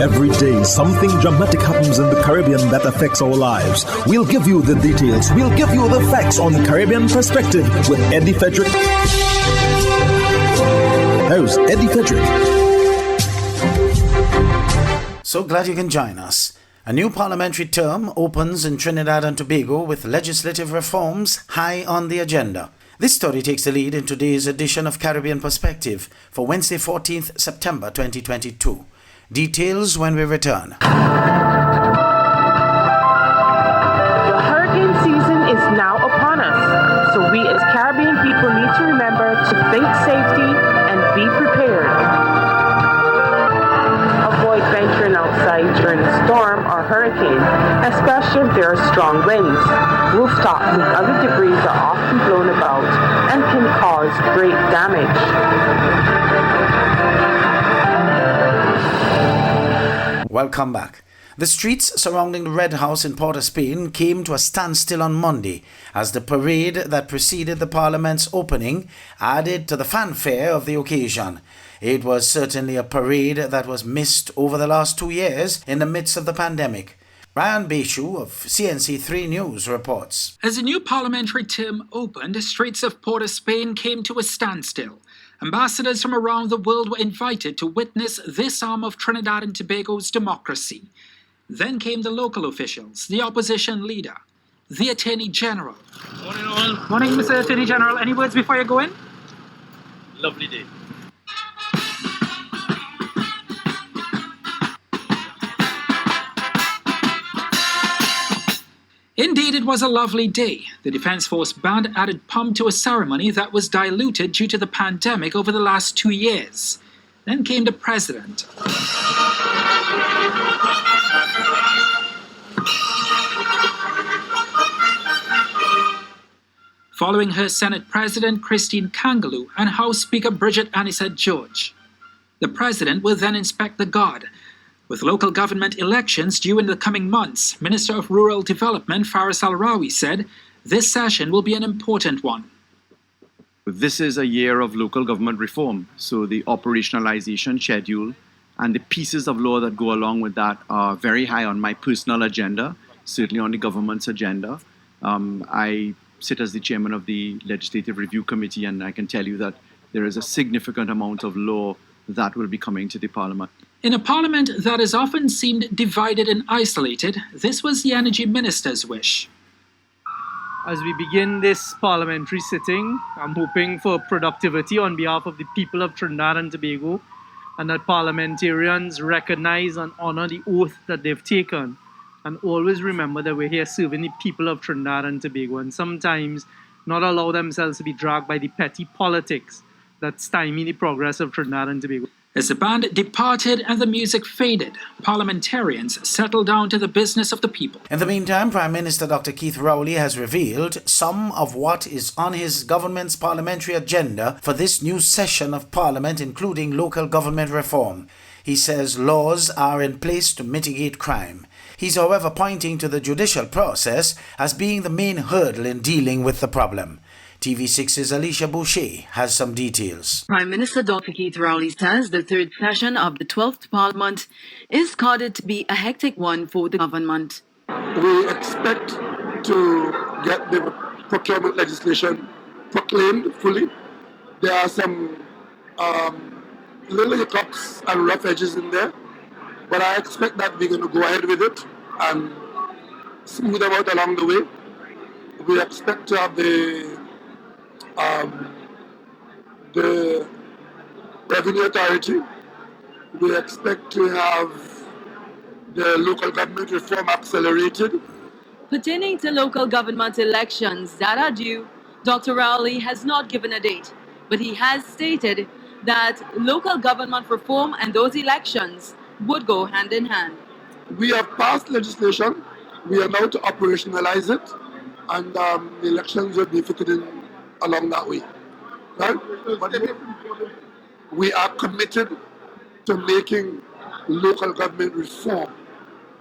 Every day, something dramatic happens in the Caribbean that affects our lives. We'll give you the details. We'll give you the facts on Caribbean Perspective with Eddie Frederick. Host Eddie Frederick. So glad you can join us. A new parliamentary term opens in Trinidad and Tobago with legislative reforms high on the agenda. This story takes the lead in today's edition of Caribbean Perspective for Wednesday, 14th September 2022. Details when we return. The hurricane season is now upon us, so we as Caribbean people need to remember to think safety and be prepared. Avoid venturing outside during a storm or hurricane, especially if there are strong winds. Rooftops and other debris are often blown about and can cause great damage. Welcome back. The streets surrounding the Red House in Port of Spain came to a standstill on Monday as the parade that preceded the Parliament's opening added to the fanfare of the occasion. It was certainly a parade that was missed over the last 2 years in the midst of the pandemic. Ryan Beshu of CNC3 News reports. As a new parliamentary term opened, the streets of Port of Spain came to a standstill. Ambassadors from around the world were invited to witness this arm of Trinidad and Tobago's democracy. Then came the local officials, the opposition leader, the Attorney General. Morning all. Morning, Mr. Attorney General. Any words before you go in? Lovely day. Indeed, it was a lovely day. The Defence Force Band added pomp to a ceremony that was diluted due to the pandemic over the last 2 years. Then came the President. Following her, Senate President Christine Kangaloo and House Speaker Bridget Anisette George. The President will then inspect the Guard. With local government elections due in the coming months, Minister of Rural Development Faris Al-Rawi said this session will be an important one. This is a year of local government reform, so the operationalization schedule and the pieces of law that go along with that are very high on my personal agenda, certainly on the government's agenda. I sit as the chairman of the Legislative Review Committee, and I can tell you that there is a significant amount of law that will be coming to the Parliament. In a Parliament that has often seemed divided and isolated, this was the Energy Minister's wish. As we begin this parliamentary sitting, I'm hoping for productivity on behalf of the people of Trinidad and Tobago, and that parliamentarians recognize and honor the oath that they've taken, and always remember that we're here serving the people of Trinidad and Tobago, and sometimes not allow themselves to be dragged by the petty politics that stymie the progress of Trinidad and Tobago. As the band departed and the music faded, parliamentarians settled down to the business of the people. In the meantime, Prime Minister Dr. Keith Rowley has revealed some of what is on his government's parliamentary agenda for this new session of Parliament, including local government reform. He says laws are in place to mitigate crime. He's, however, pointing to the judicial process as being the main hurdle in dealing with the problem. TV6's Alicia Boucher has some details. Prime Minister Dr. Keith Rowley says the third session of the 12th Parliament is coded to be a hectic one for the government. We expect to get the procurement legislation proclaimed fully. There are some little hiccups and rough edges in there, but I expect that we're going to go ahead with it and smooth them out along the way. We expect to have the Revenue Authority. We expect to have the local government reform accelerated. Pertaining to local government elections that are due, Dr. Rowley has not given a date, but he has stated that local government reform and those elections would go hand in hand. We have passed legislation. We are now to operationalize it, and the elections will be fitted in along that way. Right? But we are committed to making local government reform,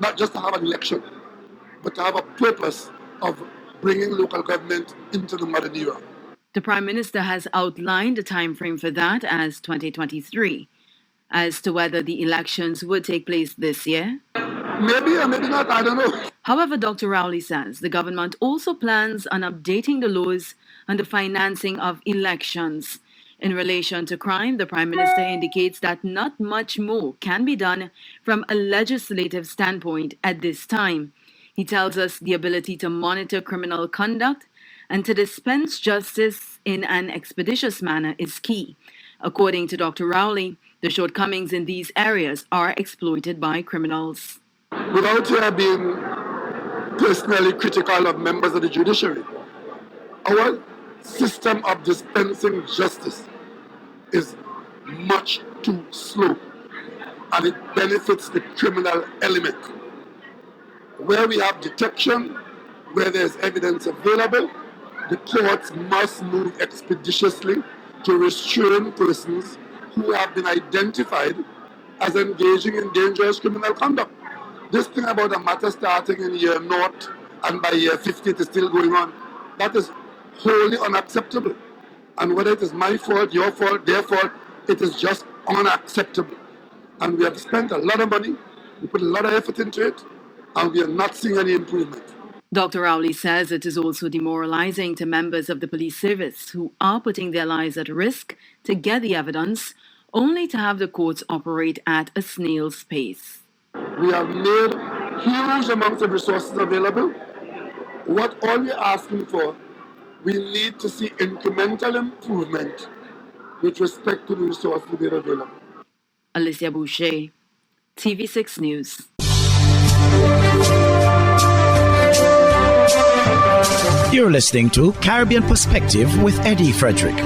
not just to have an election, but to have a purpose of bringing local government into the modern era. The Prime Minister has outlined a time frame for that as 2023. as to whether the elections would take place this year. Maybe or maybe not, I don't know. However, Dr. Rowley says the government also plans on updating the laws on the financing of elections. In relation to crime, the Prime Minister indicates that not much more can be done from a legislative standpoint at this time. He tells us the ability to monitor criminal conduct and to dispense justice in an expeditious manner is key. According to Dr. Rowley, the shortcomings in these areas are exploited by criminals. Without here being personally critical of members of the judiciary, our system of dispensing justice is much too slow, and it benefits the criminal element. Where we have detection, where there's evidence available, the courts must move expeditiously to restrain persons who have been identified as engaging in dangerous criminal conduct. This thing about a matter starting in year 0 and by year 50 it is still going on, that is wholly unacceptable. And whether it is my fault, your fault, their fault, it is just unacceptable. And we have spent a lot of money, we put a lot of effort into it, and we are not seeing any improvement. Dr. Rowley says it is also demoralizing to members of the police service who are putting their lives at risk to get the evidence, only to have the courts operate at a snail's pace. We have made huge amounts of resources available. What all we're asking for, we need to see incremental improvement with respect to the resources made available. Alicia Boucher, TV6 News. You're listening to Caribbean Perspective with Eddie Frederick.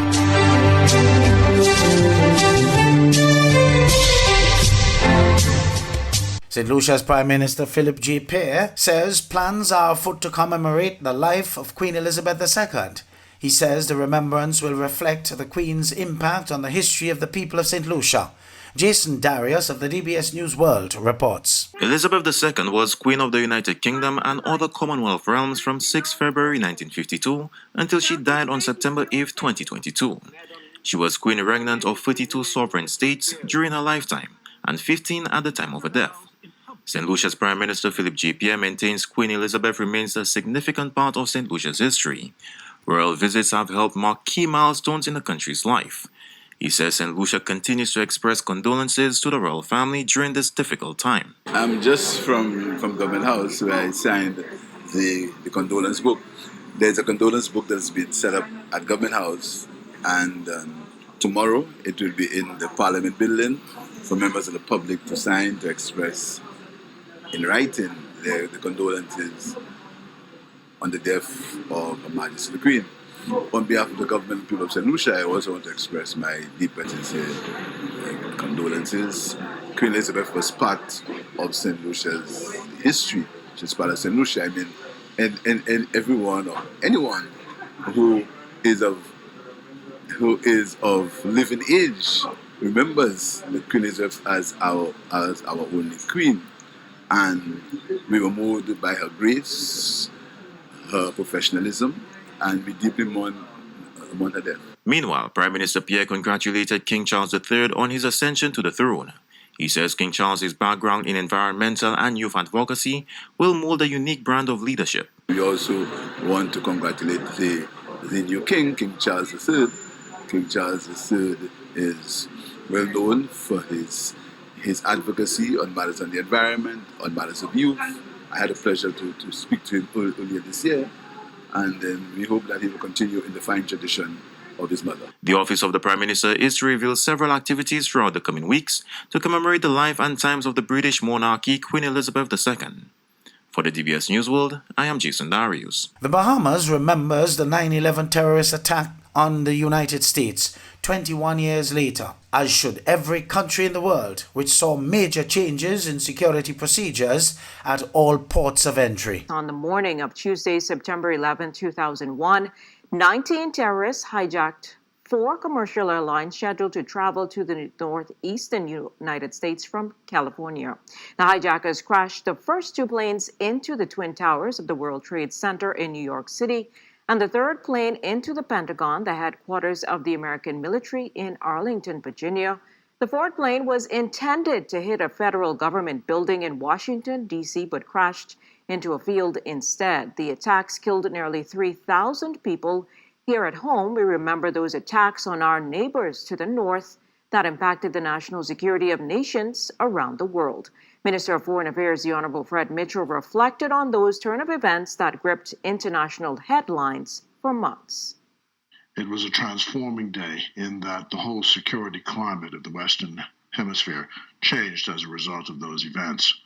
St. Lucia's Prime Minister Philip G. Pear says plans are afoot to commemorate the life of Queen Elizabeth II. He says the remembrance will reflect the Queen's impact on the history of the people of St. Lucia. Jason Darius of the DBS News World reports. Elizabeth II was Queen of the United Kingdom and other Commonwealth realms from 6 February 1952 until she died on September 8, 2022. She was Queen Regnant of 32 sovereign states during her lifetime and 15 at the time of her death. St. Lucia's Prime Minister Philip G. Pear maintains Queen Elizabeth remains a significant part of St. Lucia's history. Royal visits have helped mark key milestones in the country's life. He says St. Lucia continues to express condolences to the royal family during this difficult time. I'm just from Government House where I signed the condolence book. There's a condolence book that's been set up at Government House, and tomorrow it will be in the Parliament building for members of the public to sign, to express in writing the condolences on the death of Her Majesty the Queen. On behalf of the government and people of St. Lucia, I also want to express my deep and sincere condolences. Queen Elizabeth was part of St. Lucia's history. She's part of St. Lucia. I mean, and everyone or anyone who is of living age remembers the Queen Elizabeth as our only queen. And we were moved by her grace, her professionalism, and we deeply mourn her death. Meanwhile, Prime Minister Pear congratulated King Charles III on his ascension to the throne. He says King Charles's background in environmental and youth advocacy will mold a unique brand of leadership. We also want to congratulate the new king, King Charles III. King Charles III is well known for his advocacy on matters on the environment, on matters of youth. I had a pleasure to speak to him earlier this year, and we hope that he will continue in the fine tradition of his mother. The office of the Prime Minister is to reveal several activities throughout the coming weeks to commemorate the life and times of the British monarchy, Queen Elizabeth II. For the DBS News World, I am Jason Darius. The Bahamas remembers the 9/11 terrorist attack on the United States 21 years later, as should every country in the world, which saw major changes in security procedures at all ports of entry. On the morning of Tuesday, September 11, 2001, 19 terrorists hijacked 4 commercial airlines scheduled to travel to the northeastern United States from California. The hijackers crashed the first 2 planes into the Twin Towers of the World Trade Center in New York City, and the third plane into the Pentagon, the headquarters of the American military in Arlington, Virginia. The Ford plane was intended to hit a federal government building in Washington, D.C., but crashed into a field instead. The attacks killed nearly 3,000 people. Here at home, we remember those attacks on our neighbors to the north that impacted the national security of nations around the world. Minister of Foreign Affairs, the Honorable Fred Mitchell, reflected on those turn of events that gripped international headlines for months. It was a transforming day in that the whole security climate of the Western Hemisphere changed as a result of those events.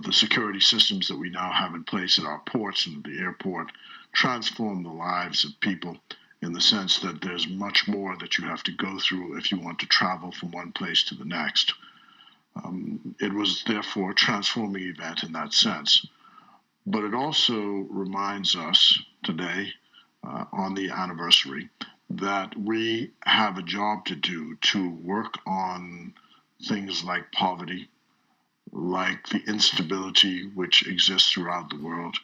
The security systems that we now have in place at our ports and the airport transform the lives of people in the sense that there's much more that you have to go through if you want to travel from one place to the next. It was therefore a transforming event in that sense. But it also reminds us today, on the anniversary, that we have a job to do to work on things like poverty, like the instability which exists throughout the world,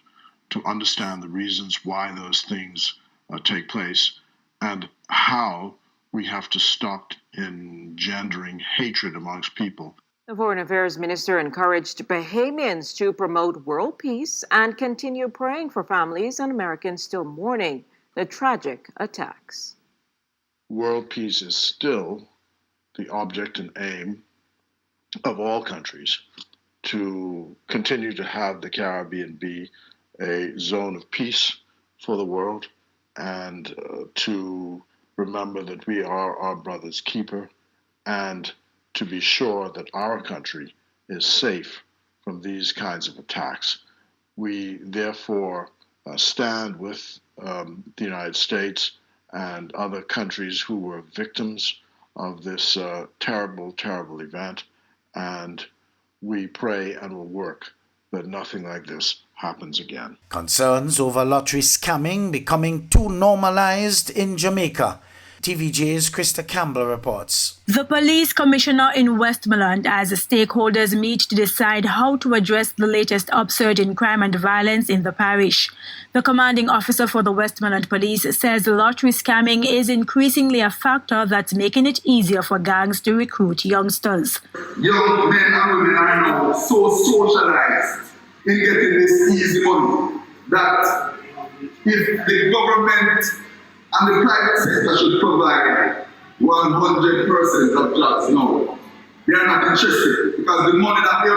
to understand the reasons why those things take place and how we have to stop engendering hatred amongst people. The Foreign Affairs Minister encouraged Bahamians to promote world peace and continue praying for families and Americans still mourning the tragic attacks. World peace is still the object and aim of all countries, to continue to have the Caribbean be a zone of peace for the world, and to remember that we are our brother's keeper, and to be sure that our country is safe from these kinds of attacks. We therefore stand with the United States and other countries who were victims of this terrible, terrible event, and we pray and will work that nothing like this happens again. Concerns over lottery scamming becoming too normalized in Jamaica. TVJ's Krista Campbell reports. The police commissioner in Westmoreland, as stakeholders meet to decide how to address the latest upsurge in crime and violence in the parish. The commanding officer for the Westmoreland Police says lottery scamming is increasingly a factor that's making it easier for gangs to recruit youngsters. Young men and women are now so socialized in getting this easy money that if the government and the private sector should provide 100% of jobs now, they are not interested because the money that they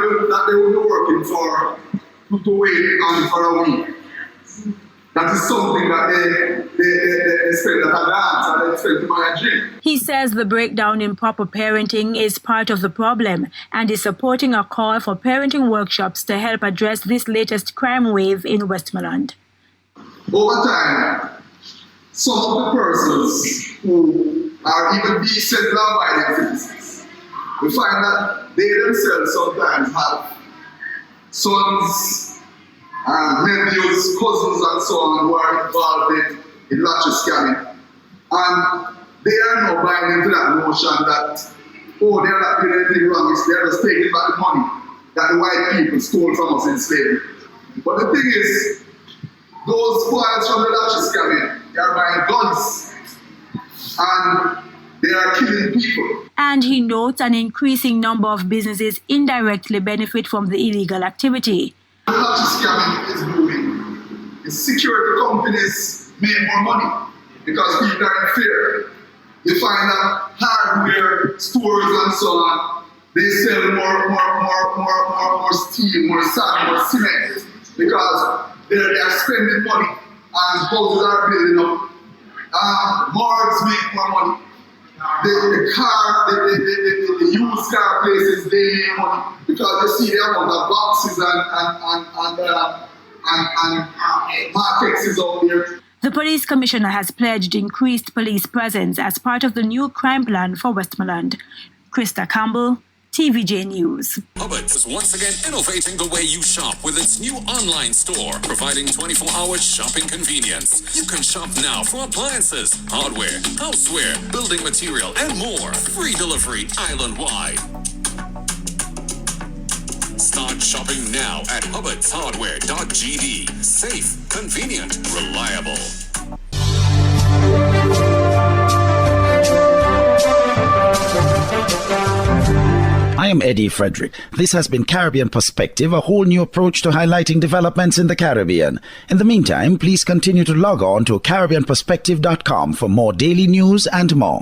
will be working for to wait on for a week, that is something that they spend at a dance and they spend to buy a drink. He says the breakdown in proper parenting is part of the problem and is supporting a call for parenting workshops to help address this latest crime wave in Westmoreland. Over time, some of the persons who are even being sent down by their citizens, we find that they themselves sometimes have sons, nephews, cousins, and so on who are involved in lottery scamming. And they are now buying into that notion that, oh, they're not doing anything wrong, they're just taking back the money that the white people stole from us in slavery. But the thing is, those spoils from the lottery scamming, they are buying guns and they are killing people. And he notes an increasing number of businesses indirectly benefit from the illegal activity. The lottery scamming is booming. The security companies make more money because people are in fear. You find that hardware stores and so on, they sell more steel, more sand, more cement because they are spending money and houses are building up. Morgues make more money. The used car places, they make money because you see the amount of boxes and markets out there. The police commissioner has pledged increased police presence as part of the new crime plan for Westmoreland. Krista Campbell, TVJ News. Hubbard's is once again innovating the way you shop with its new online store, providing 24-hour shopping convenience. You can shop now for appliances, hardware, houseware, building material, and more. Free delivery island-wide. Start shopping now at hubbardshardware.gd. Safe, convenient, reliable. I am Eddie Frederick. This has been Caribbean Perspective, a whole new approach to highlighting developments in the Caribbean. In the meantime, please continue to log on to CaribbeanPerspective.com for more daily news and more.